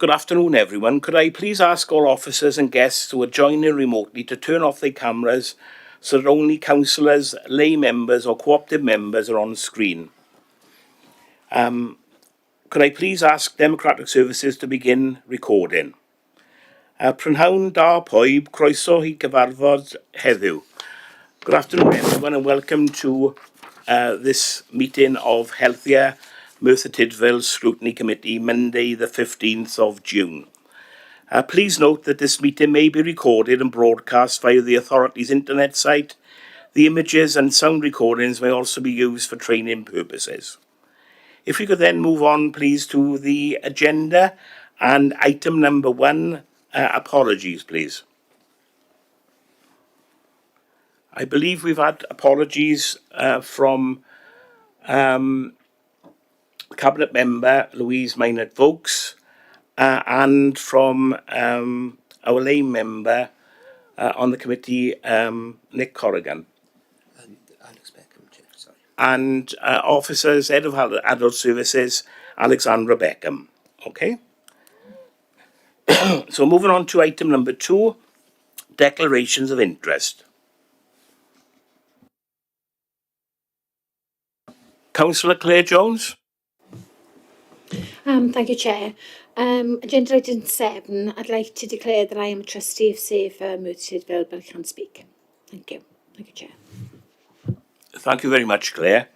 Good afternoon, everyone. Could I please ask all officers and guests who are joining remotely to turn off their cameras so that only councillors, lay members or co-optive members are on screen? Could I please ask Democratic Services to begin recording? Prynhawn da poib, croeso I gyfarfod heddiw. Good afternoon, everyone, and welcome to this meeting of Healthier Merthyr Tydfil Scrutiny Committee, Monday the 15th of June. Please note that this meeting may be recorded and broadcast via the authority's internet site. The images and sound recordings may also be used for training purposes. If we could then move on, please, to the agenda and item number 1, apologies, please. I believe we've had apologies from Cabinet Member Louise Maynard-Vokes and from our lay member on the committee, Nick Corrigan. And Alex Beckham, Chair, sorry. And officers, Head of Adult Services, Alexandra Beckham. Okay. So moving on to item number 2, declarations of interest. Councillor Claire Jones. Thank you, Chair. Agenda item 7, I'd like to declare that I am a trustee of Merthyr Tydfil, but I can't speak. Thank you. Thank you, Chair. Thank you very much, Claire.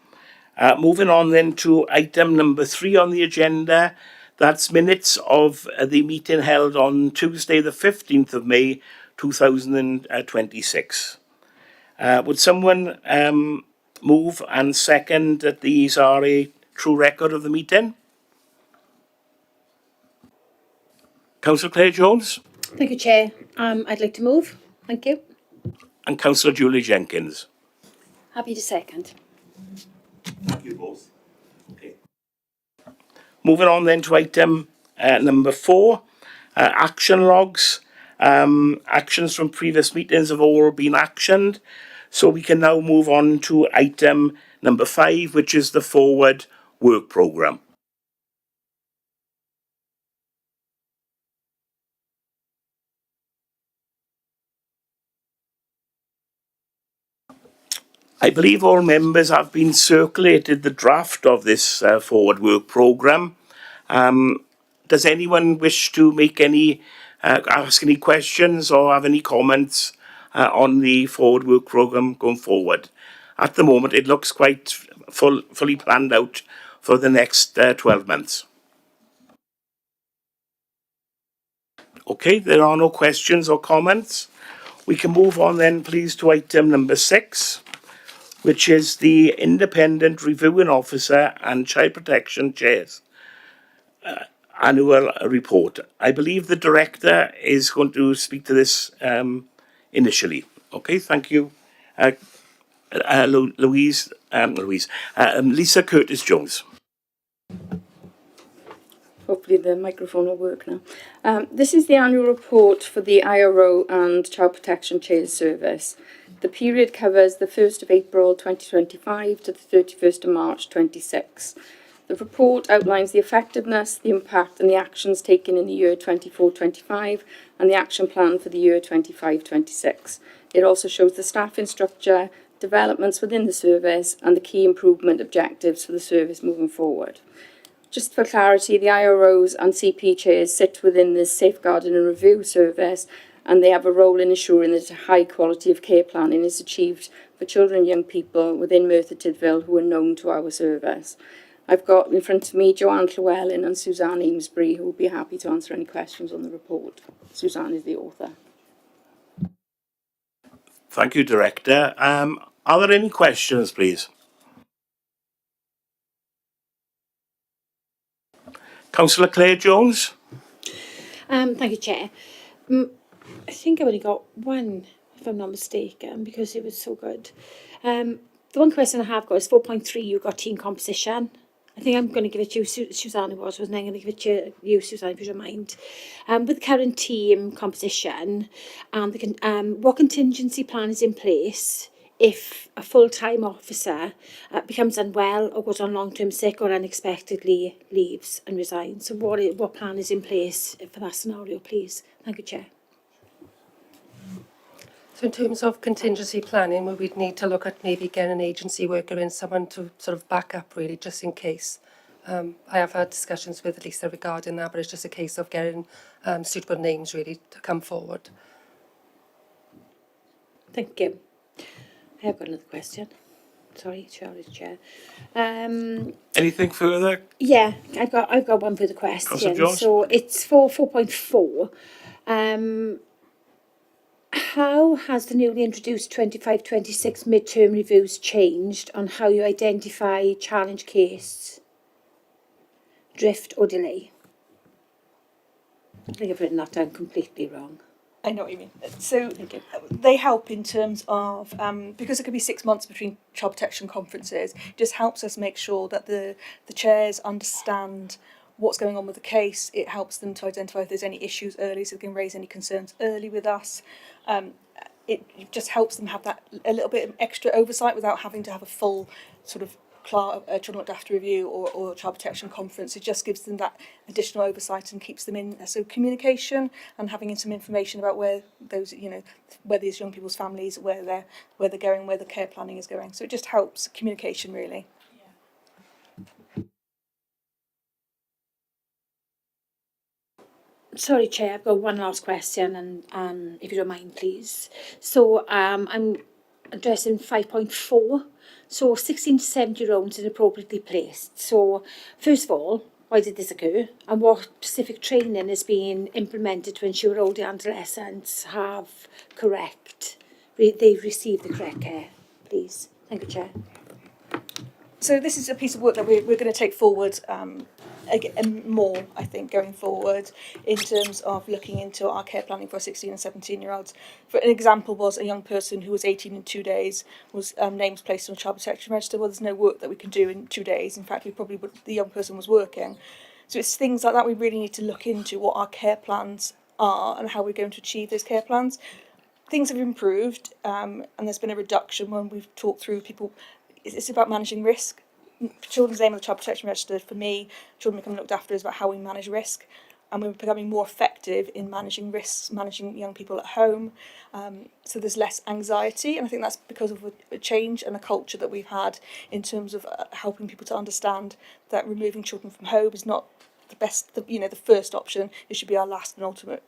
Moving on then to item number 3 on the agenda. That's minutes of the meeting held on Tuesday, the 15th of May, 2026. Would someone move and second that these are a true record of the meeting? Councillor Claire Jones. Thank you, Chair. I'd like to move. Thank you. And Councillor Julie Jenkins. Happy to second. Thank you both. Okay. Moving on then to item number 4, action logs. Actions from previous meetings have all been actioned. So we can now move on to item number 5, which is the forward work programme. I believe all members have been circulated the draft of this forward work programme. Does anyone wish to make any, ask any questions or have any comments on the forward work programme going forward? At the moment, it looks quite fully planned out for the next 12 months. Okay, there are no questions or comments. We can move on then, please, to item number 6. Which is the Independent Reviewing Officer and Child Protection Chair's annual report. I believe the Director is going to speak to this initially. Okay, thank you. Lisa Curtis-Jones. Hopefully the microphone will work now. This is the annual report for the IRO and Child Protection Chair's Service. The period covers the 1st of April 2025 to the 31st of March 26. The report outlines the effectiveness, the impact and the actions taken in the year 24-25 and the action plan for the year 25-26. It also shows the staffing structure, developments within the service and the key improvement objectives for the service moving forward. Just for clarity, the IROs and CP chairs sit within the Safeguarding and Review Service and they have a role in ensuring that a high quality of care planning is achieved for children and young people within Merthyr Tydfil who are known to our service. I've got in front of me Joanne Llewellyn and Suzanne Amesbury who will be happy to answer any questions on the report. Suzanne is the author. Thank you, Director. Are there any questions, please? Councillor Claire Jones. Thank you, Chair. I think I only got one, if I'm not mistaken, because it was so good. The one question I have got is 4.3, you got team composition. I think I'm going to give it to you, Suzanne, wasn't I? I'm going to give it to you, Suzanne, if you don't mind. With the current team composition, and what contingency plan is in place if a full-time officer becomes unwell or goes on long-term sick or unexpectedly leaves and resigns. So what plan is in place for that scenario, please? Thank you, Chair. So in terms of contingency planning, we would need to look at maybe getting an agency worker in, someone to sort of back up really, just in case. I have had discussions with Lisa regarding that, but it's just a case of getting suitable names really to come forward. Thank you. I have got another question. Sorry, Chair. Anything further? Yeah, I've got one further question. Councillor Jones? So it's for 4.4. How has the newly introduced 25-26 midterm reviews changed on how you identify challenge case, drift or delay? I think I've written that down completely wrong. I know what you mean. So Thank you. they help in terms of, because it could be 6 months between child protection conferences, it just helps us make sure that the chairs understand what's going on with the case. It helps them to identify if there's any issues early, so they can raise any concerns early with us. It just helps them have that a little bit of extra oversight without having to have a full sort of children looked after review or child protection conference. It just gives them that additional oversight and keeps them in. So communication and having some information about where those, where these young people's families, where they're going, where the care planning is going. So it just helps communication really. Sorry, Chair, I've got one last question, and if you don't mind, please. So I'm addressing 5.4. So 16 to 70-year-olds inappropriately placed. So first of all, why did this occur? And what specific training is being implemented to ensure older adolescents have they've received the correct care, please? Thank you, Chair. So this is a piece of work that we're going to take forward again, more, I think, going forward in terms of looking into our care planning for 16 and 17-year-olds. For an example was a young person who was 18 in 2 days, was names placed on a child protection register. Well, there's no work that we can do in 2 days. In fact, the young person was working. So it's things like that we really need to look into, what our care plans are and how we're going to achieve those care plans. Things have improved, and there's been a reduction when we've talked through people. It's about managing risk. Children's name on the child protection register, for me, children becoming looked after is about how we manage risk, and we're becoming more effective in managing risks, managing young people at home. So there's less anxiety, and I think that's because of a change and a culture that we've had in terms of helping people to understand that removing children from home is not the best, the first option. It should be our last and ultimate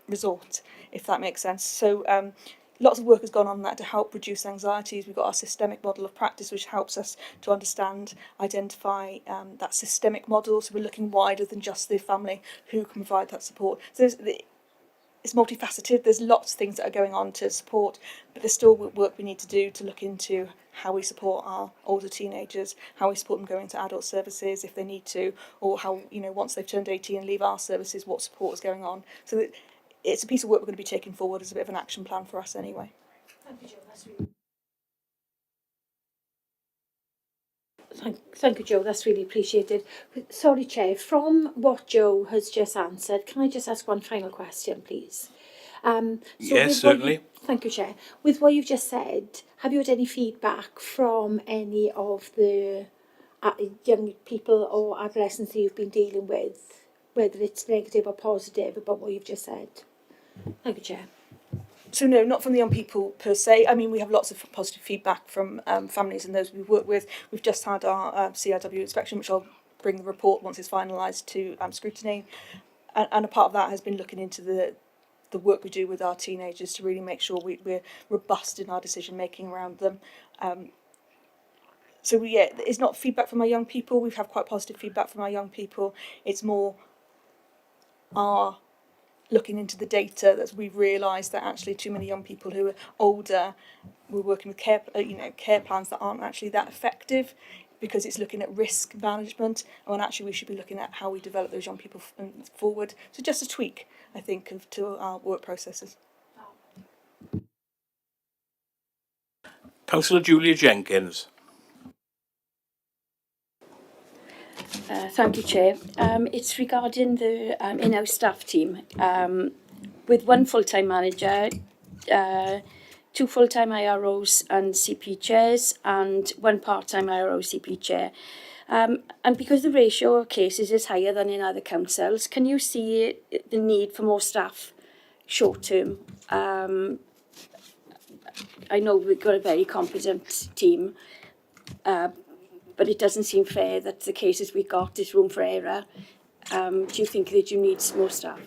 resort, if that makes sense. So lots of work has gone on that to help reduce anxieties. We've got our systemic model of practice, which helps us to understand, identify that systemic model. So we're looking wider than just the family who can provide that support. So it's multifaceted. There's lots of things that are going on to support, but there's still work we need to do to look into how we support our older teenagers, how we support them going to adult services if they need to, or how, once they've turned 18 and leave our services, what support is going on. So that it's a piece of work we're going to be taking forward as a bit of an action plan for us anyway. Thank you, Joe. Thank you, Joe. That's really appreciated. Sorry, Chair. From what Joe has just answered, can I just ask one final question, please? Yes, certainly. Thank you, Chair. With what you've just said, have you had any feedback from any of the young people or adolescents that you've been dealing with, whether it's negative or positive, about what you've just said? Thank you, Chair. So no, not from the young people per se. I mean, we have lots of positive feedback from families and those we've worked with. We've just had our CRW inspection, which I'll bring the report once it's finalised to Scrutiny. And a part of that has been looking into the work we do with our teenagers to really make sure we're robust in our decision making around them. So it's not feedback from our young people. We've had quite positive feedback from our young people. It's more our looking into the data that we've realised that actually too many young people who are older, we're working with care plans that aren't actually that effective, because it's looking at risk management, and when actually we should be looking at how we develop those young people forward. So just a tweak, I think, to our work processes. Councillor Julia Jenkins. Thank you, Chair. It's regarding the in-house staff team. With one full-time manager, 2 full-time IROs and CP chairs, and 1 part-time IRO CP chair. And because the ratio of cases is higher than in other councils, can you see the need for more staff short-term? I know we've got a very competent team, but it doesn't seem fair that the cases we got is room for error. Do you think that you need more staff?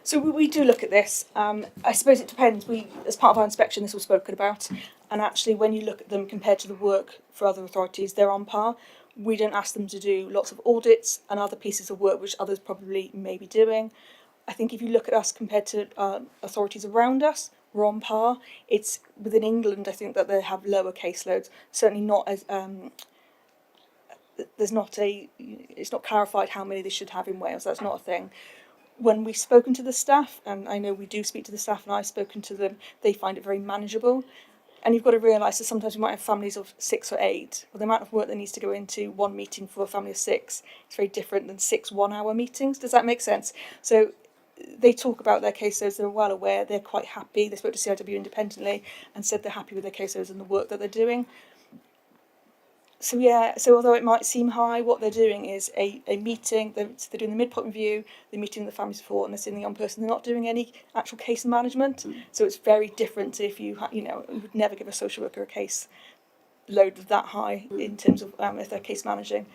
So we do look at this. I suppose it depends. As part of our inspection, this was spoken about, and actually when you look at them compared to the work for other authorities, they're on par. We don't ask them to do lots of audits and other pieces of work which others probably may be doing. I think if you look at us compared to authorities around us, we're on par. It's within England, I think, that they have lower caseloads. Certainly not as it's not clarified how many they should have in Wales. That's not a thing. When we've spoken to the staff, and I know we do speak to the staff, and I've spoken to them, they find it very manageable. And you've got to realise that sometimes we might have families of 6 or 8. Well, the amount of work that needs to go into one meeting for a family of 6 is very different than 6 one-hour meetings. Does that make sense? So they talk about their caseloads, they're well aware, they're quite happy. They spoke to CIW independently and said they're happy with their caseloads and the work that they're doing. So yeah, so although it might seem high, what they're doing is a meeting, they're doing the midpoint review, they're meeting with the family support, and they're seeing the young person. They're not doing any actual case management. So it's very different to if you would never give a social worker a case load that high in terms of if they're case managing.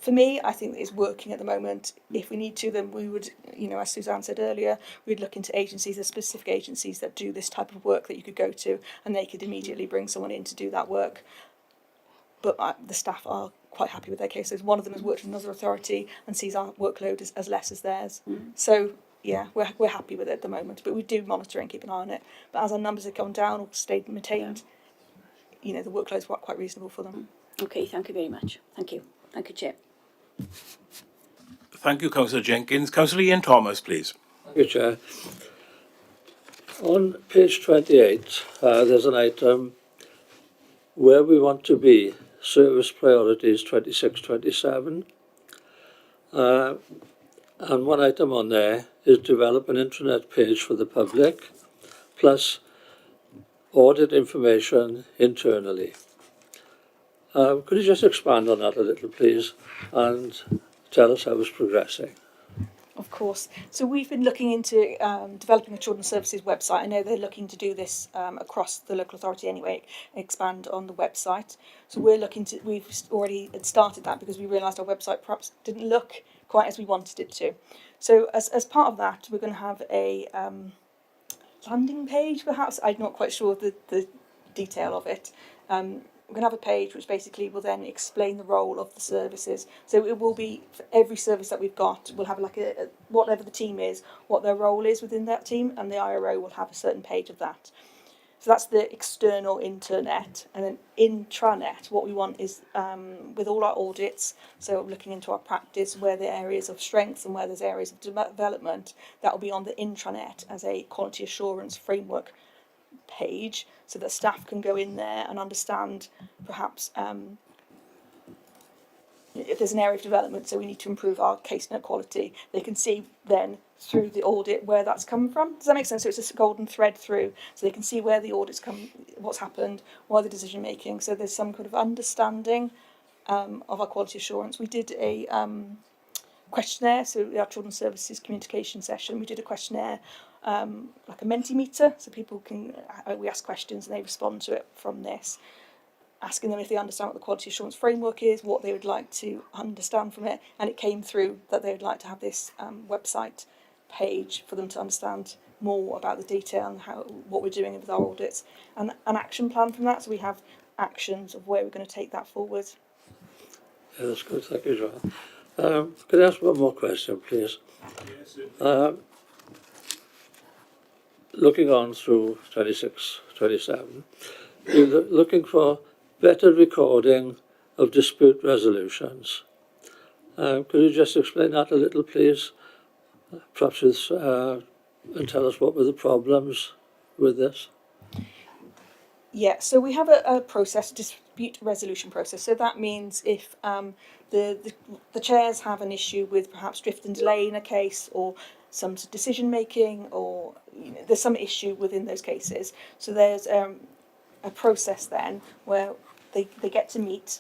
For me, I think that it's working at the moment. If we need to, then we would, as Suzanne said earlier, we'd look into agencies, there's specific agencies that do this type of work that you could go to, and they could immediately bring someone in to do that work. But the staff are quite happy with their cases. One of them has worked in another authority and sees our workload as less as theirs. So yeah, we're happy with it at the moment, but we do monitor and keep an eye on it. But as our numbers have gone down or stayed maintained, the workload's quite reasonable for them. Okay, thank you very much. Thank you, Chair. Thank you, Councillor Jenkins. Councillor Ian Thomas, please. Thank you, Chair. On page 28, there's an item where we want to be, service priorities 26-27. And one item on there is develop an intranet page for the public, plus audit information internally. Could you just expand on that a little, please, and tell us how it's progressing? Of course. So we've been looking into developing a children's services website. I know they're looking to do this across the local authority anyway, expand on the website. So we've already started that because we realised our website perhaps didn't look quite as we wanted it to. So as part of that, we're going to have a landing page, perhaps. I'm not quite sure the detail of it. We're going to have a page which basically will then explain the role of the services. So it will be for every service that we've got, we'll have like a whatever the team is, what their role is within that team, and the IRO will have a certain page of that. So that's the external internet. And then intranet, what we want is with all our audits, so looking into our practice, where the areas of strength and where there's areas of development, that will be on the intranet as a quality assurance framework page, so that staff can go in there and understand perhaps if there's an area of development, so we need to improve our case net quality, they can see then through the audit where that's come from. Does that make sense? So it's a golden thread through, so they can see where the audits come, what's happened, why the decision making, so there's some kind of understanding of our quality assurance. We did a questionnaire, so our children's services communication session, we did a questionnaire like a Mentimeter, so people can, we ask questions and they respond to it from this, asking them if they understand what the quality assurance framework is, what they would like to understand from it, and it came through that they would like to have this website page for them to understand more about the detail and what we're doing with our audits, and an action plan from that, so we have actions of where we're going to take that forward. Yeah, that's good, thank you, Joanne. Could I ask one more question, please? Looking on through 26, 27, you're looking for better recording of dispute resolutions. Could you just explain that a little, please? Perhaps and tell us what were the problems with this? Yeah, so we have a process, a dispute resolution process. So that means if the chairs have an issue with perhaps drift and delay in a case, or some decision making, or there's some issue within those cases. So there's a process then where they get to meet,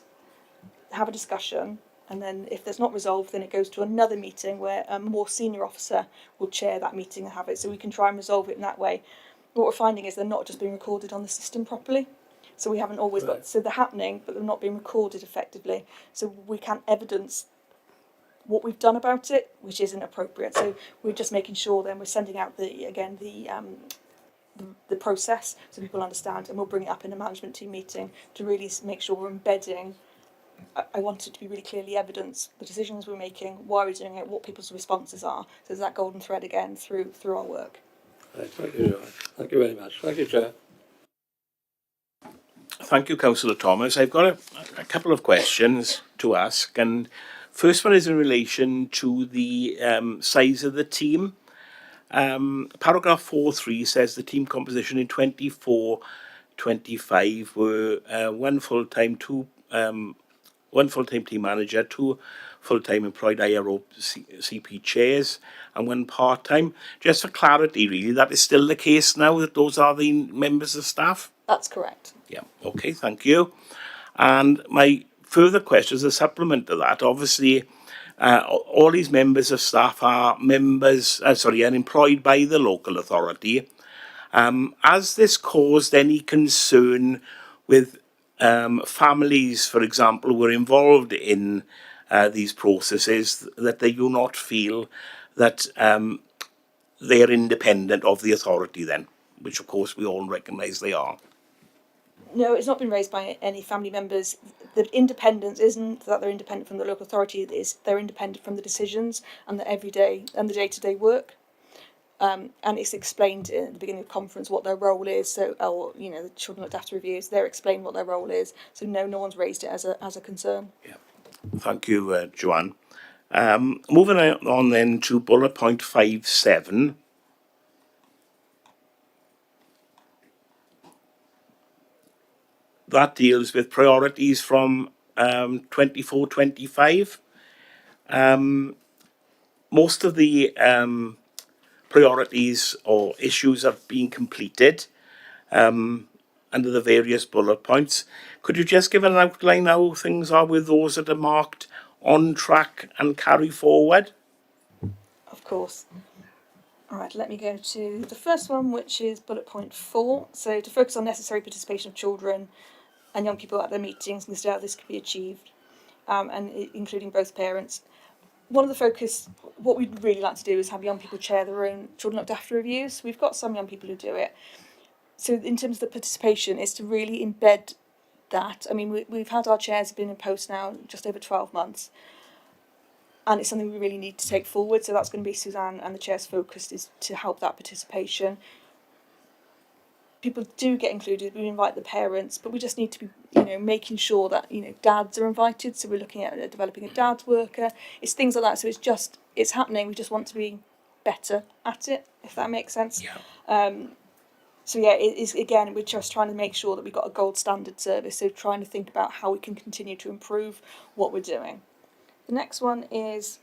have a discussion, and then if there's not resolved, then it goes to another meeting where a more senior officer will chair that meeting and have it, so we can try and resolve it in that way. What we're finding is they're not just being recorded on the system properly, so we haven't always got, so they're happening, but they're not being recorded effectively, so we can't evidence what we've done about it, which isn't appropriate. So we're just making sure then we're sending out the process so people understand, and we'll bring it up in a management team meeting to really make sure we're embedding. I want it to be really clearly evidence the decisions we're making, why we're doing it, what people's responses are. So there's that golden thread again through our work. Right, thank you, Joanne. Thank you very much. Thank you, Chair. Thank you, Councillor Thomas. I've got a couple of questions to ask, and first one is in relation to the size of the team. Paragraph 4.3 says the team composition in 24-25 were one full-time team manager, 2 full-time employed IRO CP chairs, and 1 part-time. Just for clarity, really, that is still the case now, that those are the members of staff? That's correct. Yeah, okay, thank you. And my further question is a supplement to that. Obviously, all these members of staff are employed by the local authority. Has this caused any concern with families, for example, who are involved in these processes, that they do not feel that they are independent of the authority then, which of course we all recognise they are? No, it's not been raised by any family members. The independence isn't that they're independent from the local authority, it is they're independent from the decisions and the everyday and the day-to-day work. And it's explained at the beginning of the conference what their role is. So, the children looked after reviews, they're explained what their role is. So no one's raised it as a concern. Yeah, thank you, Joanne. Moving on then to bullet point 5.7. That deals with priorities from 24-25. Most of the priorities or issues are being completed under the various bullet points. Could you just give an outline how things are with those that are marked on track and carry forward? Of course. All right, let me go to the first one, which is bullet point 4. So to focus on necessary participation of children and young people at their meetings and see how this can be achieved, and including both parents. One of the focus, what we'd really like to do is have young people chair their own children looked after reviews. We've got some young people who do it. So in terms of the participation, is to really embed that. I mean, we've had our chairs been in post now just over 12 months. And it's something we really need to take forward. So that's going to be Suzanne and the chair's focus is to help that participation. People do get included, we invite the parents, but we just need to be, making sure that, dads are invited. So we're looking at developing a dad's worker. It's things like that. So it's happening. We just want to be better at it, if that makes sense. Yeah. So yeah, it is, again, we're just trying to make sure that we've got a gold standard service. So trying to think about how we can continue to improve what we're doing. The next one is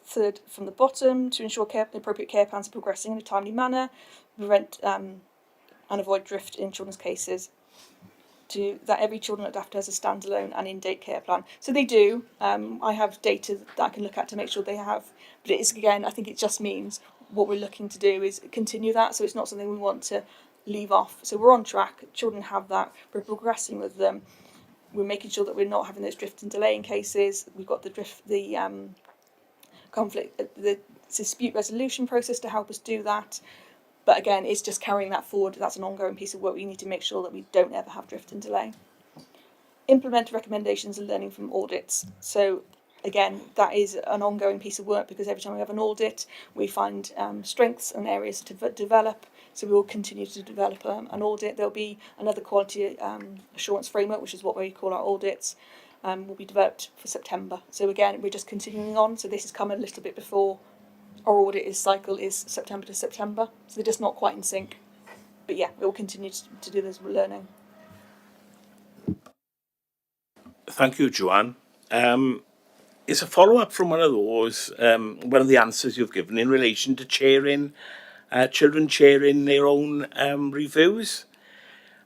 third from the bottom, to ensure appropriate care plans are progressing in a timely manner, prevent and avoid drift in children's cases, that every children looked after has a standalone and in-date care plan. So they do. I have data that I can look at to make sure they have. But it is, again, I think it just means what we're looking to do is continue that. So it's not something we want to leave off. So we're on track. Children have that. We're progressing with them. We're making sure that we're not having those drift and delay in cases. We've got the dispute resolution process to help us do that. But again, it's just carrying that forward. That's an ongoing piece of work. We need to make sure that we don't ever have drift and delay. Implement recommendations and learning from audits. So again, that is an ongoing piece of work because every time we have an audit, we find strengths and areas to develop. So we will continue to develop an audit. There'll be another quality assurance framework, which is what we call our audits, will be developed for September. So again, we're just continuing on. So this has come a little bit before. Our audit cycle is September to September, so they're just not quite in sync. But yeah, we'll continue to do this learning. Thank you, Joanne. it's a follow-up from one of those, one of the answers you've given in relation to chairing, children chairing their own reviews.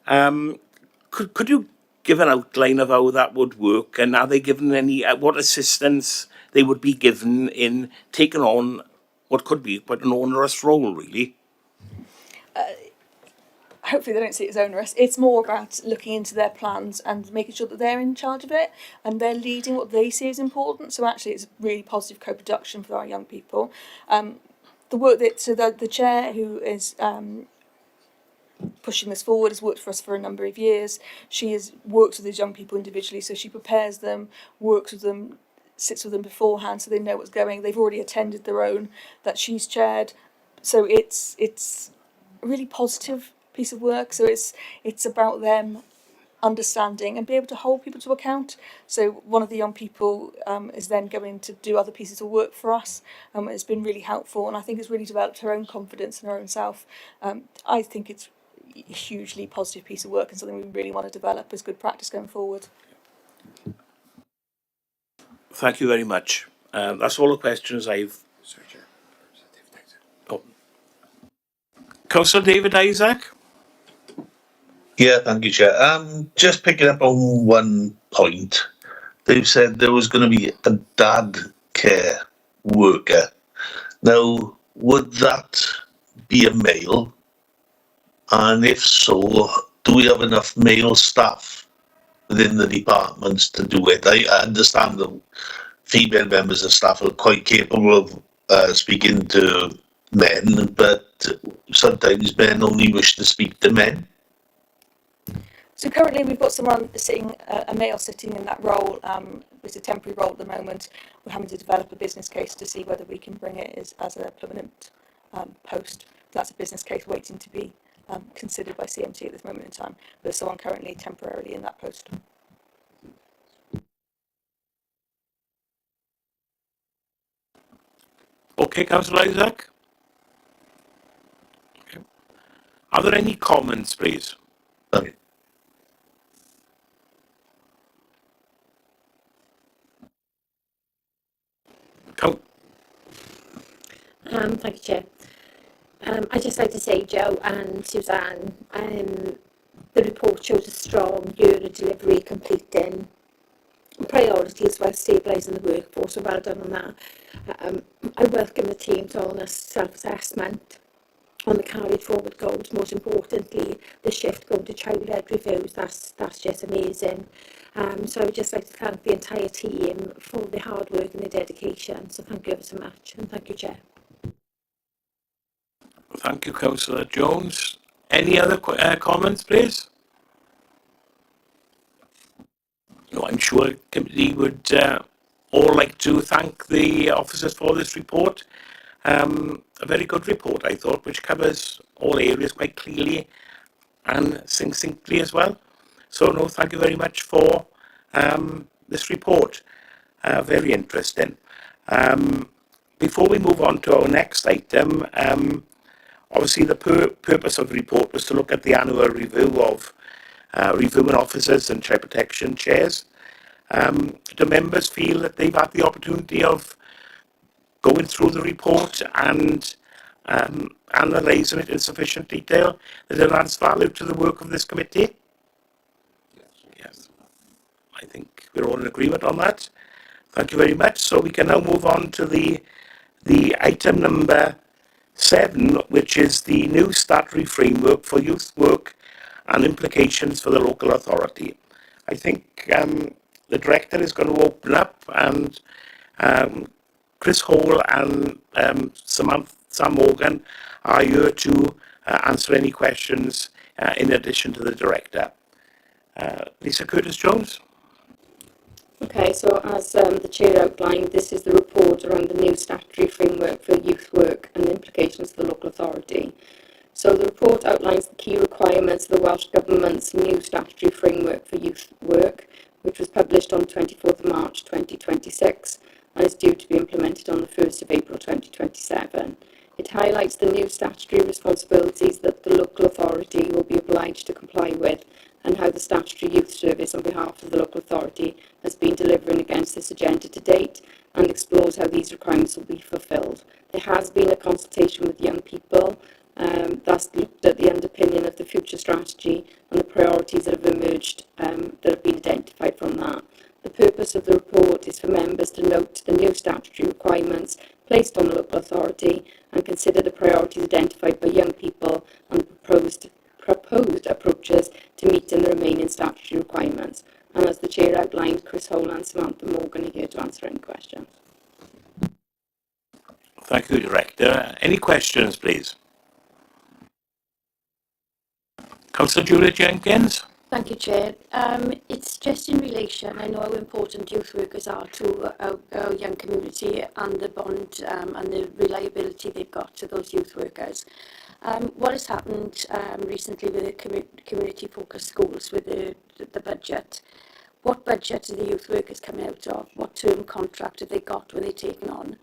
Could you give an outline of how that would work, and are they given any, what assistance they would be given in taking on what could be quite an onerous role, really? Hopefully they don't see it as onerous. It's more about looking into their plans and making sure that they're in charge of it and they're leading what they see as important. So actually it's a really positive co-production for our young people. The work that, so the chair who is pushing this forward has worked for us for a number of years. She has worked with these young people individually, so she prepares them, works with them, sits with them beforehand so they know what's going. They've already attended their own that she's chaired. So it's a really positive piece of work. So it's about them understanding and be able to hold people to account. So one of the young people is then going to do other pieces of work for us. It's been really helpful, and I think it's really developed her own confidence in her own self. I think it's a hugely positive piece of work and something we really want to develop as good practice going forward. Thank you very much. That's all the questions I've... Sorry, Chair. Oh. Councillor David Isaac? Yeah, thank you, Chair. Just picking up on one point, they've said there was going to be a dad care worker. Now, would that be a male? And if so, do we have enough male staff within the departments to do it? I understand that female members of staff are quite capable of speaking to men, but sometimes men only wish to speak to men. So currently we've got someone sitting, a male sitting in that role. It's a temporary role at the moment. We're having to develop a business case to see whether we can bring it as a permanent post. That's a business case waiting to be considered by CMT at this moment in time. There's someone currently temporarily in that post. Okay, Councillor Isaac? Okay. Are there any comments, please? Okay. Thank you, Chair. I'd just like to say, Joe and Suzanne, the report shows a strong year of delivery, completing priorities while stabilising the workforce, so well done on that. I welcome the team's honest self-assessment on the carried forward goals. Most importantly, the shift going to child-led reviews, that's just amazing. So I would just like to thank the entire team for their hard work and their dedication. So thank you ever so much, and thank you, Chair. Thank you, Councillor Jones. Any other comments, please? No, I'm sure the committee would all like to thank the officers for this report. A very good report, I thought, which covers all areas quite clearly and succinctly as well. So, no, thank you very much for this report. Very interesting. Before we move on to our next item, obviously the purpose of the report was to look at the annual review of reviewing officers and child protection chairs. Do members feel that they've had the opportunity of going through the report and analysing it in sufficient detail that it adds value to the work of this committee? Yes. I think we're all in agreement on that. Thank you very much. So we can now move on to the item number 7, which is the new statutory framework for youth work and implications for the local authority. I think the director is going to open up, and Chris Hall and Sam Morgan are here to answer any questions in addition to the director. Lisa Curtis-Jones. Okay, so as the Chair outlined, this is the report around the new statutory framework for youth work and the implications for the local authority. So the report outlines the key requirements of the Welsh Government's new statutory framework for youth work, which was published on 24th of March 2026 and is due to be implemented on the 1st of April 2027. It highlights the new statutory responsibilities that the local authority will be obliged to comply with and how the statutory youth service on behalf of the local authority has been delivering against this agenda to date, and explores how these requirements will be fulfilled. There has been a consultation with young people that's looked at the underpinning of the future strategy and the priorities that have emerged that have been identified from that. The purpose of the report is for members to note the new statutory requirements placed on the local authority and consider the priorities identified by young people and proposed approaches to meeting the remaining statutory requirements. And as the Chair outlined, Chris Hole and Samantha Morgan are here to answer any questions. Thank you, Director. Any questions, please? Councillor Julia Jenkins. Thank you, Chair. It's just in relation, I know how important youth workers are to our young community and the bond and the reliability they've got to those youth workers. What has happened recently with the community-focused schools with the budget? What budget are the youth workers coming out of? What term contract have they got when they're taken on?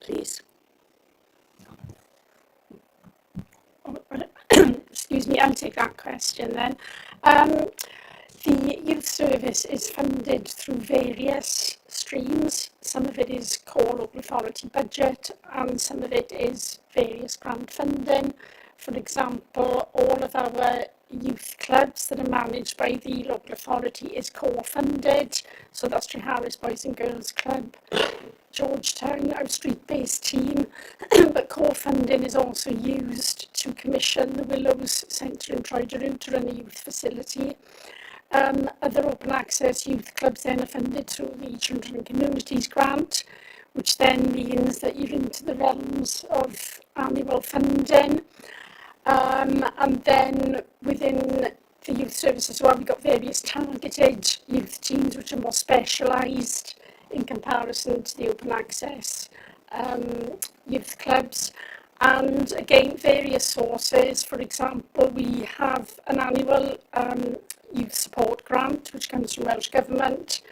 Please. Excuse me, I'll take that question then. The youth service is funded through various streams. Some of it is core local authority budget and some of it is various grant funding. For example, all of our youth clubs that are managed by the local authority is core funded. So that's Treharris Boys and Girls Club, Georgetown, our street-based team, but core funding is also used to commission the Willows Centre in Troyderoo to run a youth facility. Other open access youth clubs then are funded through the Children and Communities grant, which then means that you're into the realms of annual funding. And then within the youth service as well, we've got various targeted youth teams which are more specialised in comparison to the open access youth clubs. And again, various sources. For example, we have an annual youth support grant which comes from Welsh Government,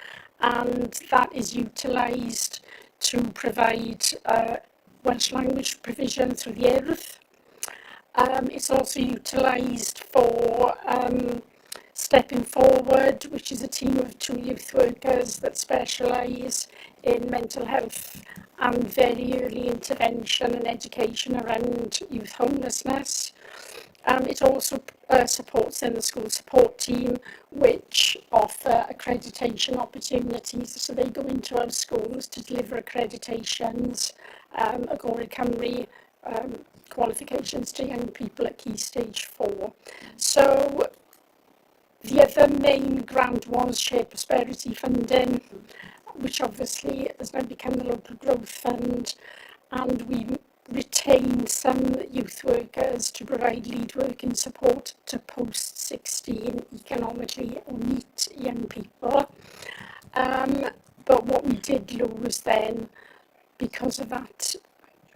and that is utilised to provide Welsh language provision through the Urdd. It's also utilised for Stepping Forward, which is a team of 2 youth workers that specialise in mental health and very early intervention and education around youth homelessness. It also supports in the school support team, which offer accreditation opportunities. So they go into our schools to deliver accreditations, Agora Cymru qualifications to young people at Key Stage 4. So the other main grant was Shared Prosperity funding, which obviously has now become the Local Growth Fund, and we retained some youth workers to provide lead work in support to post-16 economically neat young people. But what we did lose then, because of that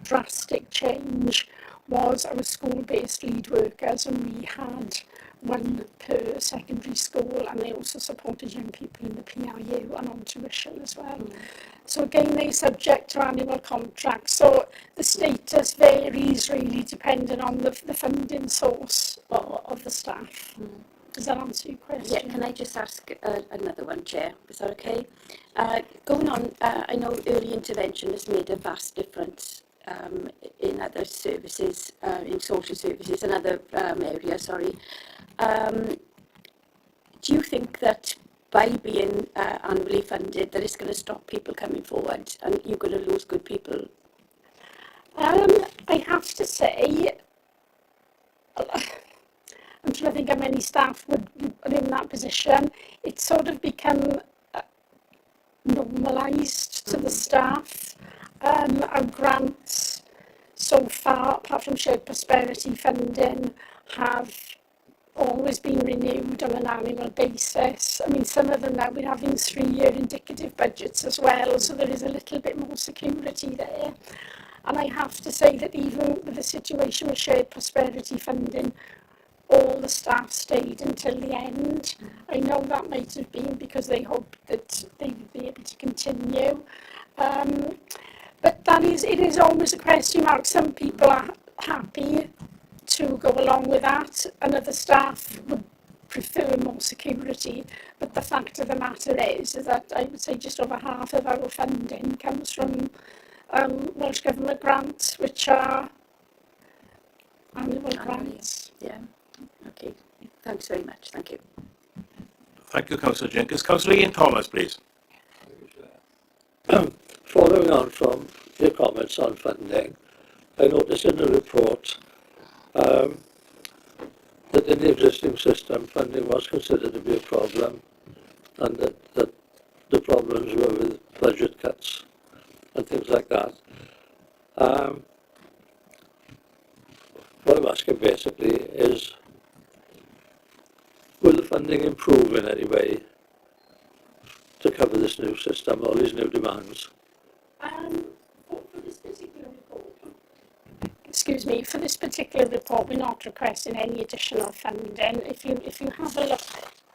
drastic change, was our school-based lead workers, and we had 1 per secondary school, and they also supported young people in the PRU and on tuition as well. So again, they're subject to annual contracts, so the status varies really depending on the funding source of the staff. Does that answer your question? Yeah, can I just ask another one, Chair? Is that okay? Going on, I know early intervention has made a vast difference in other services, in social services and other areas, sorry. Do you think that by being annually funded, that it's going to stop people coming forward and you're going to lose good people? I have to say, I'm trying to think how many staff are in that position. It's sort of become normalised to the staff. Our grants so far, apart from Shared Prosperity funding, have always been renewed on an annual basis. I mean, some of them now we're having 3-year indicative budgets as well, so there is a little bit more security there. And I have to say that even with the situation with Shared Prosperity funding, all the staff stayed until the end. I know that might have been because they hoped that they would be able to continue. But it is always a question mark. Some people are happy to go along with that, and other staff would prefer more security, but the fact of the matter is that I would say just over half of our funding comes from Welsh Government grants, which are annual grants. Yeah. Okay. Thanks very much. Thank you. Thank you, Councillor Jenkins. Councillor Ian Thomas, please. Following on from your comments on funding, I noticed in the report that in the existing system, funding was considered to be a problem, and that the problems were with budget cuts and things like that. What I'm asking basically is, will the funding improve in any way to cover this new system, all these new demands? For this particular report, excuse me, for this particular report, we're not requesting any additional funding. If you have a look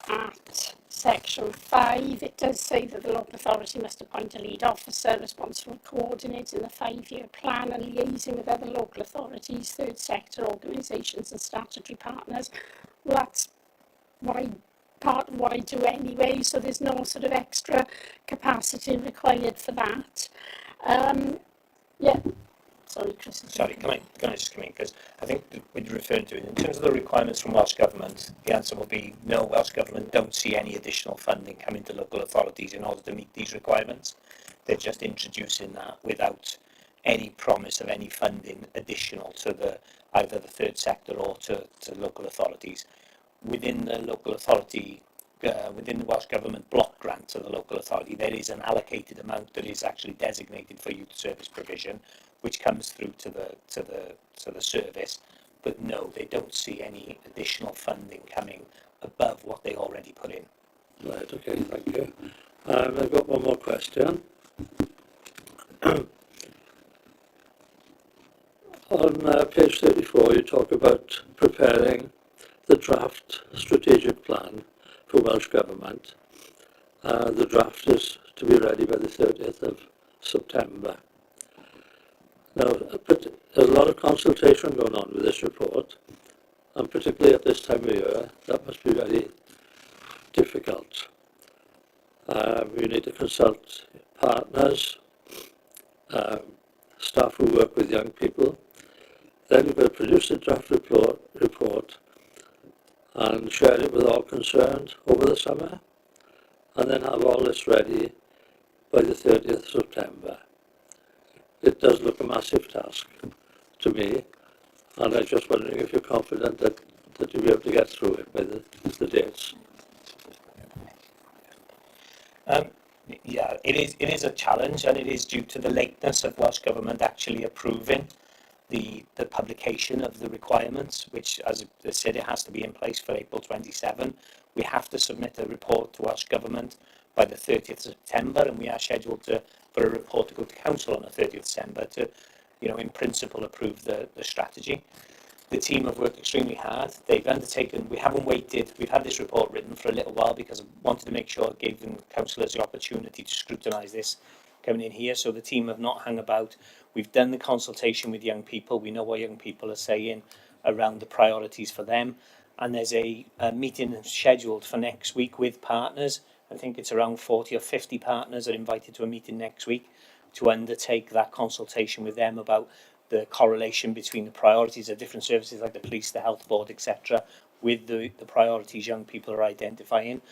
at section 5, it does say that the local authority must appoint a lead officer responsible for coordinating the 5-year plan and liaising with other local authorities, third sector organisations and statutory partners. Well, that's part of what I do anyway, so there's no sort of extra capacity required for that. Yeah. Sorry, Chris. Sorry, can I just come in? Because I think when you're referring to it, in terms of the requirements from Welsh Government, the answer will be no, Welsh Government don't see any additional funding coming to local authorities in order to meet these requirements. They're just introducing that without any promise of any funding additional to either the third sector or to local authorities. Within the local authority, within the Welsh Government block grant to the local authority, there is an allocated amount that is actually designated for youth service provision, which comes through to the service. But no, they don't see any additional funding coming above what they already put in. Right, okay, thank you. I've got one more question. On page 34, you talk about preparing the draft strategic plan for Welsh Government. The draft is to be ready by the 30th of September. Now, but there's a lot of consultation going on with this report, and particularly at this time of year, that must be very difficult. You need to consult partners, staff who work with young people. Then you've got to produce a draft report and share it with all concerned over the summer, and then have all this ready by the 30th of September. It does look a massive task to me, and I'm just wondering if you're confident that you'll be able to get through it by the dates. Yeah, it is a challenge, and it is due to the lateness of Welsh Government actually approving the publication of the requirements, which, as I said, it has to be in place for April 27. We have to submit a report to Welsh Government by the 30th of September, and we are scheduled for a report to go to Council on the 30th of December to, in principle, approve the strategy. The team have worked extremely hard. They've undertaken, we haven't waited, we've had this report written for a little while because I wanted to make sure I gave them councillors the opportunity to scrutinise this coming in here. So the team have not hung about. We've done the consultation with young people. We know what young people are saying around the priorities for them. And there's a meeting scheduled for next week with partners. I think it's around 40 or 50 partners are invited to a meeting next week to undertake that consultation with them about the correlation between the priorities of different services like the police, the health board, etc., with the priorities young people are identifying.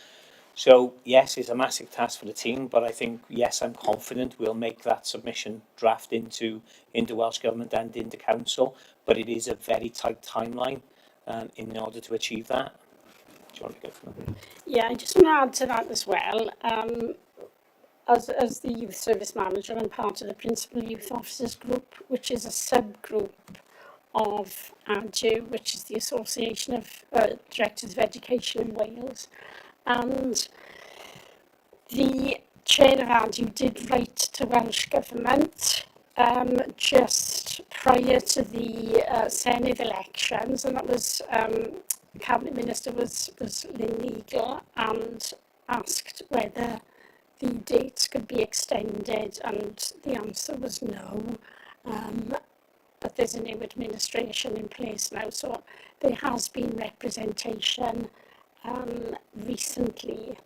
So yes, it's a massive task for the team, but I think, yes, I'm confident we'll make that submission draft into Welsh Government and into Council, but it is a very tight timeline in order to achieve that. Do you want to go from there? Yeah, I just want to add to that as well. As the Youth Service Manager and part of the Principal Youth Officers Group, which is a subgroup of ADU, which is the Association of Directors of Education in Wales. And the chair of ADU did write to Welsh Government just prior to the Senedd elections, and that was Cabinet Minister was Lynn Neagle, and asked whether the dates could be extended, and the answer was no. But there's a new administration in place now, so there has been representation recently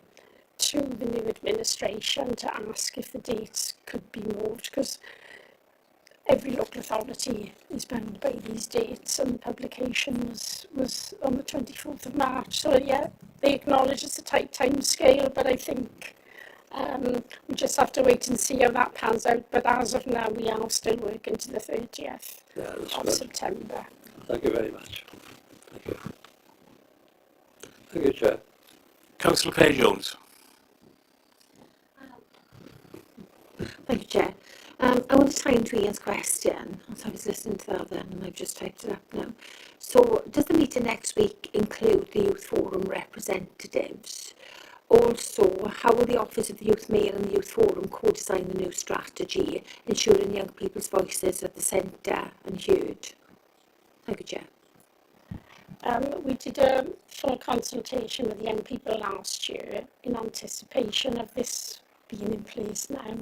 to the new administration to ask if the dates could be moved, because every local authority is bound by these dates, and the publication was on the 24th of March. So yeah, they acknowledge it's a tight time scale, but I think we just have to wait and see how that pans out. But as of now, we are still working to the 30th Yeah, that's of good. September. Thank you very much. Thank you. Thank you, Chair. Councillor Claire Jones. Thank you, Chair. I want to tie into Ian's question. So I was listening to that then, and I've just typed it up now. So does the meeting next week include the Youth Forum representatives? Also, how will the Office of the Youth Mayor and the Youth Forum co-design the new strategy, ensuring young people's voices at the centre and heard? Thank you, Chair. We did a full consultation with young people last year in anticipation of this being in place now.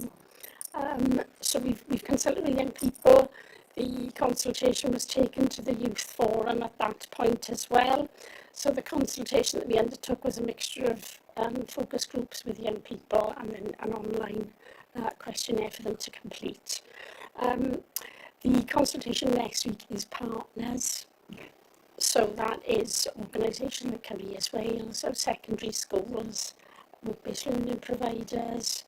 So we've consulted with young people. The consultation was taken to the Youth Forum at that point as well. So the consultation that we undertook was a mixture of focus groups with young people and then an online questionnaire for them to complete. The consultation next week is partners. So that is organisations like Careers Wales, so secondary schools, work-based learning providers,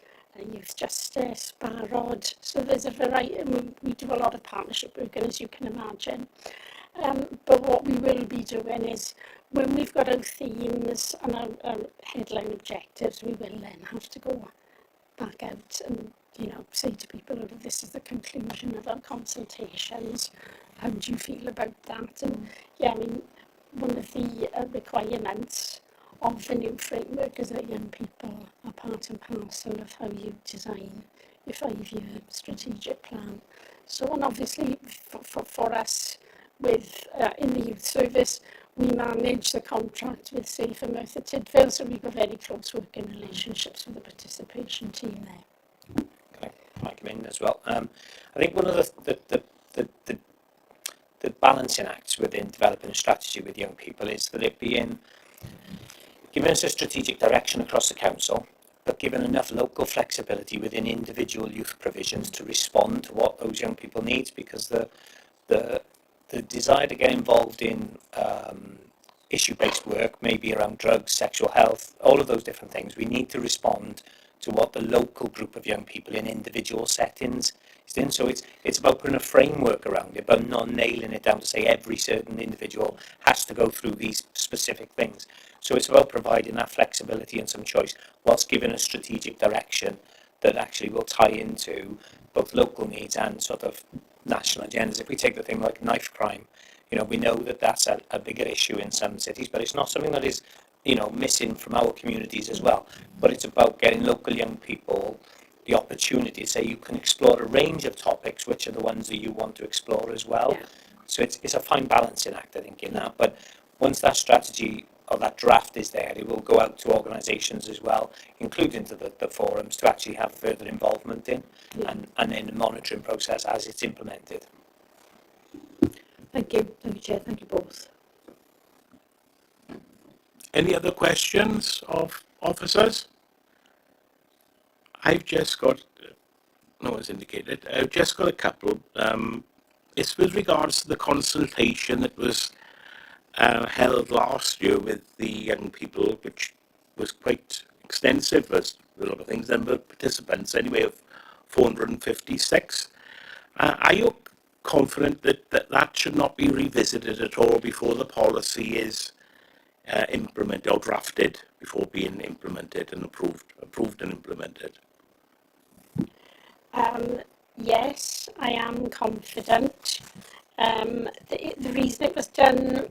youth justice, Barod. So there's a variety, and we do a lot of partnership work, as you can imagine. But what we will be doing is, when we've got our themes and our headline objectives, we will then have to go back out and, you know, say to people, oh, this is the conclusion of our consultations. How do you feel about that? And yeah, I mean, one of the requirements of the new framework is that young people are part and parcel of how you design your 5-year strategic plan. So, and obviously for us, with in the youth service, we manage the contract with Safe and Merthyr Tydfil, so we've got very close working relationships with the participation team there. Can I come in as well? I think one of the balancing acts within developing a strategy with young people is that it being given us a strategic direction across the council, but given enough local flexibility within individual youth provisions to respond to what those young people need, because the desire to get involved in issue-based work, maybe around drugs, sexual health, all of those different things, we need to respond to what the local group of young people in individual settings is doing. So it's about putting a framework around it, but not nailing it down to say every certain individual has to go through these specific things. So it's about providing that flexibility and some choice, whilst giving a strategic direction that actually will tie into both local needs and sort of national agendas. If we take the thing like knife crime, you know, we know that that's a bigger issue in some cities, but it's not something that is, you know, missing from our communities as well. But it's about getting local young people the opportunity to say you can explore a range of topics, which are the ones that you want to explore as well. Yeah. So it's a fine balancing act, I think, in that. But once that strategy or that draft is there, it will go out to organisations as well, including to the forums, to actually have further involvement in, and in the monitoring process as it's implemented. Thank you, Chair. Thank you both. Any other questions of officers? I've just got, no one's indicated, I've just got a couple. It's with regards to the consultation that was held last year with the young people, which was quite extensive. There's a lot of things, number of participants anyway of 456. Are you confident that should not be revisited at all before the policy is implemented or drafted, before being implemented and approved and implemented? Yes, I am confident. The reason it was done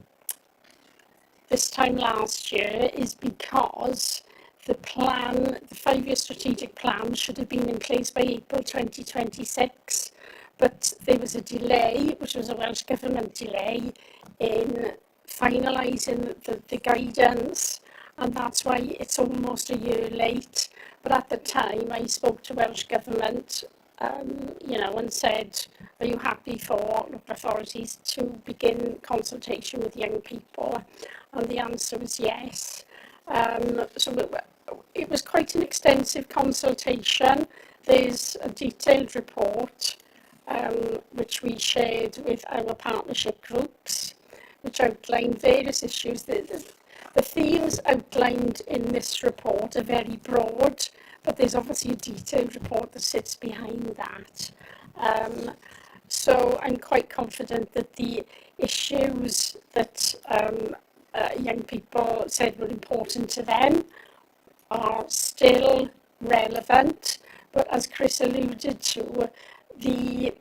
this time last year is because the 5-year strategic plan should have been in place by April 2026, but there was a delay, which was a Welsh Government delay, in finalising the guidance, and that's why it's almost a year late. But at the time, I spoke to Welsh Government, you know, and said, are you happy for local authorities to begin consultation with young people? And the answer was yes. It was quite an extensive consultation. There's a detailed report which we shared with our partnership groups, which outlined various issues. The themes outlined in this report are very broad, but there's obviously a detailed report that sits behind that. So I'm quite confident that the issues that young people said were important to them are still relevant, but as Chris alluded to, the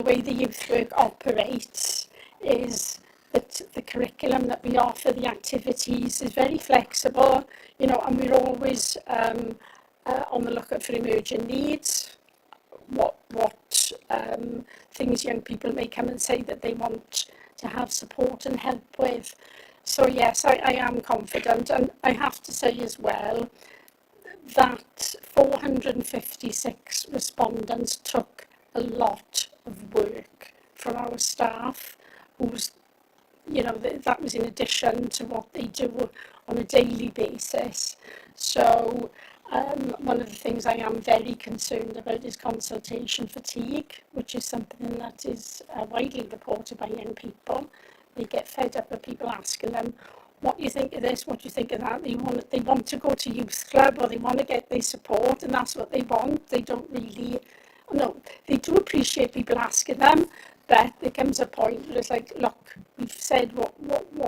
way the youth work operates is that the curriculum that we offer, the activities, is very flexible, and we're always on the lookout for emerging needs. What things young people may come and say that they want to have support and help with. So yes, I am confident, and I have to say as well that 456 respondents took a lot of work from our staff, who's, that was in addition to what they do on a daily basis. So one of the things I am very concerned about is consultation fatigue, which is something that is widely reported by young people. They get fed up with people asking them, what do you think of this, what do you think of that? They want to go to youth club, or they want to get their support, and that's what they want. They don't really, no, they do appreciate people asking them, but there comes a point where it's like, look, we've said what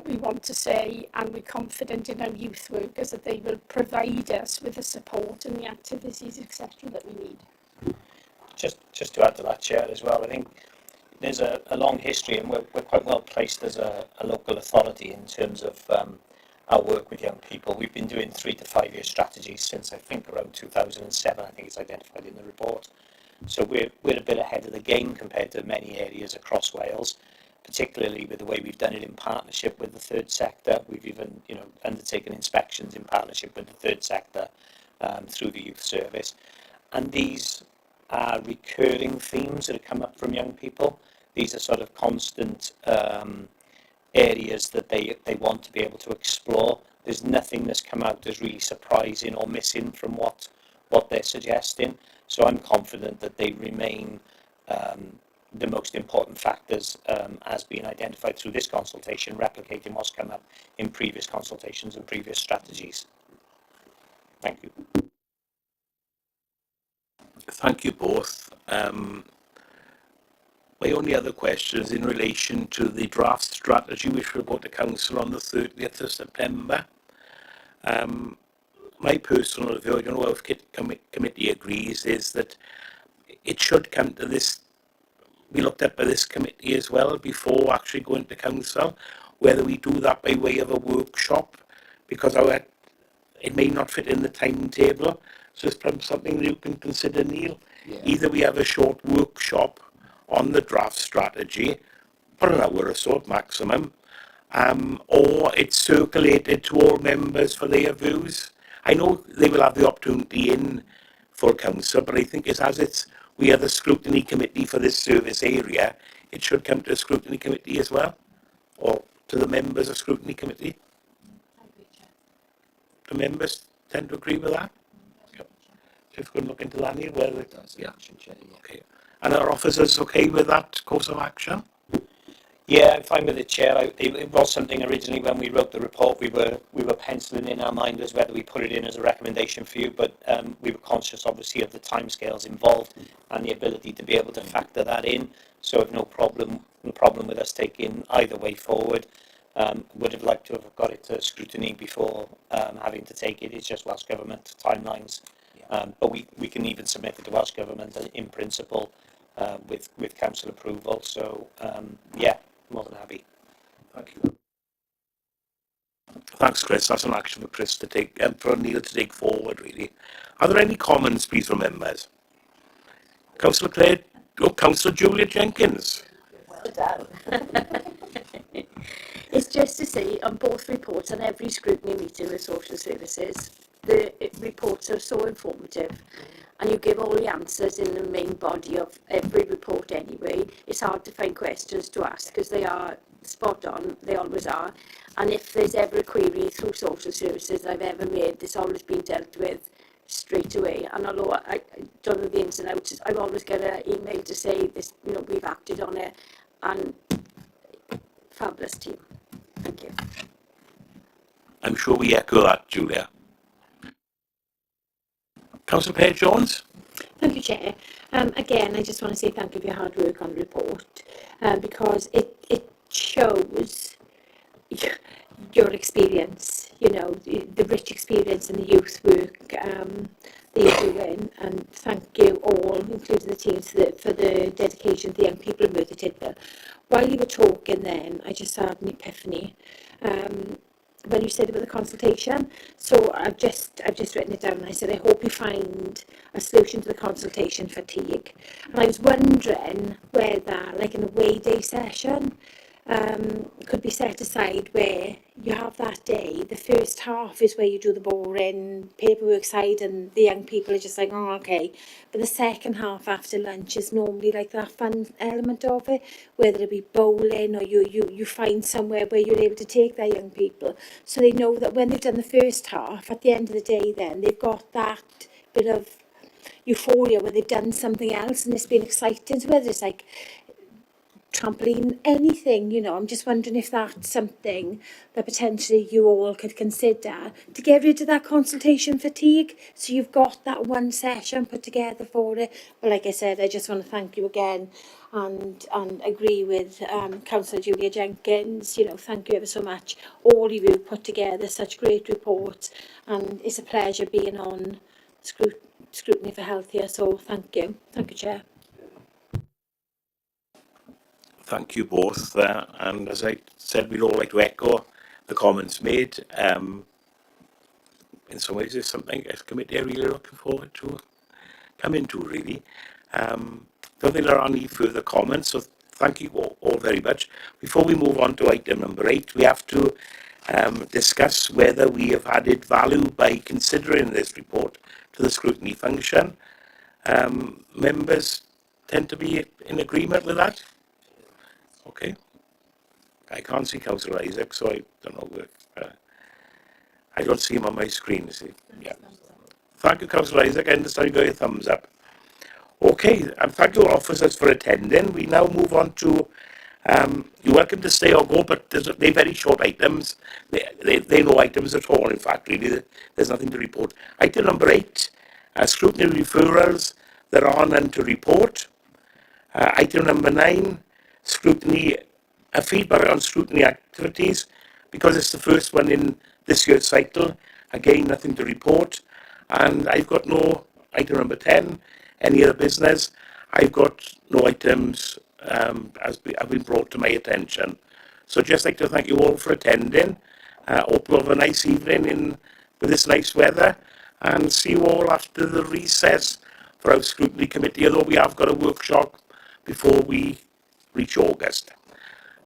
we want to say, and we're confident in our youth workers that they will provide us with the support and the activities, etc., that we need. Just to add to that, Chair, as well, I think there's a long history, and we're quite well placed as a local authority in terms of our work with young people. We've been doing 3 to 5 year strategies since I think around 2007. I think it's identified in the report. So we're a bit ahead of the game compared to many areas across Wales, particularly with the way we've done it in partnership with the third sector. We've even undertaken inspections in partnership with the third sector through the youth service, and these are recurring themes that have come up from young people. These are sort of constant areas that they want to be able to explore. There's nothing that's come out as really surprising or missing from what they're suggesting. So I'm confident that they remain the most important factors as being identified through this consultation, replicating what's come up in previous consultations and previous strategies. Thank you. Thank you both. My only other question is in relation to the draft strategy which will go to Council on the 30th of September. My personal view, I don't know if committee agrees, is that it should come to this, be looked at by this committee as well before actually going to Council, whether we do that by way of a workshop, because it may not fit in the timetable. So it's perhaps something that you can consider, Neil. Yeah. Either we have a short workshop on the draft strategy, for an hour or so maximum, or it's circulated to all members for their views. I know they will have the opportunity in for Council, but I think we are the scrutiny committee for this service area, it should come to the scrutiny committee as well, or to the members of scrutiny committee. The members tend to agree with that? Yep. So if we can look into that, Neil, whether it does. Yeah. Okay. And are officers okay with that course of action? Yeah, I'm fine with it, Chair. It was something originally when we wrote the report we were penciling in our mind as whether we put it in as a recommendation for you, but we were conscious obviously of the timescales involved and the ability to be able to factor that in. So I've no problem with us taking either way forward. Would have liked to have got it to scrutiny before having to take it. It's just Welsh Government timelines. But we can even submit it to Welsh Government in principle with Council approval. So yeah, more than happy. Thank you. Thanks, Chris. That's an action for Chris to take, for Neil to take forward, really. Are there any comments, please, from members? Councillor Clare, Councillor Julia Jenkins. Well done. It's just to say on both reports and every scrutiny meeting with social services, the reports are so informative, and you give all the answers in the main body of every report anyway. It's hard to find questions to ask because they are spot on, they always are. And if there's ever a query through social services that I've ever made, it's always been dealt with straight away. And although I don't know the ins and outs, I've always got an email to say this, you know, we've acted on it, and fabulous team. Thank you. I'm sure we echo that, Julia. Councillor Pear-Jones? Thank you, Chair. Again, I just want to say thank you for your hard work on the report, because it shows your experience, you know, the rich experience in the youth work that you're doing, and thank you all, including the teams, for the dedication to the young people in Merthyr Tydfil. While you were talking then, I just had an epiphany. When you said about the consultation, so I've just written it down. I said I hope you find a solution to the consultation fatigue. And I was wondering whether, like an away day session, could be set aside where you have that day. The first half is where you do the boring paperwork side, and the young people are just like, oh, okay. But the second half after lunch is normally like that fun element of it, whether it be bowling or you find somewhere where you're able to take their young people, so they know that when they've done the first half, at the end of the day, then they've got that bit of euphoria where they've done something else and it's been exciting. So whether it's like trampoline, anything, you know, I'm just wondering if that's something that potentially you all could consider to get rid of that consultation fatigue, so you've got that one session put together for it. But like I said, I just want to thank you again, and agree with Councillor Julia Jenkins. You know, thank you ever so much. All of you put together such great reports, and it's a pleasure being on Scrutiny for Healthier. So thank you, Chair. Thank you both. And as I said, we'd all like to echo the comments made. In some ways, it's something as a committee I'm really looking forward to come into, really. Don't think there are any further comments, so thank you all very much. Before we move on to item number 8, we have to discuss whether we have added value by considering this report to the scrutiny function. Members tend to be in agreement with that? Okay. I can't see Councillor Isaac, so I don't know where. I don't see him on my screen, you see. Yeah. Thank you, Councillor Isaac. I understand you got your thumbs up. Okay, and thank you all officers for attending. We now move on to, you're welcome to stay or go, but they're very short items. They're no items at all, in fact, really. There's nothing to report. Item number 8, scrutiny referrals. There are none to report. Item number 9, scrutiny, feedback on scrutiny activities. Because it's the first one in this year's cycle, again, nothing to report. And I've got no item number 10, any other business. I've got no items have been brought to my attention. So just like to thank you all for attending. Hope you have a nice evening with this nice weather, and see you all after the recess for our scrutiny committee, although we have got a workshop before we reach August.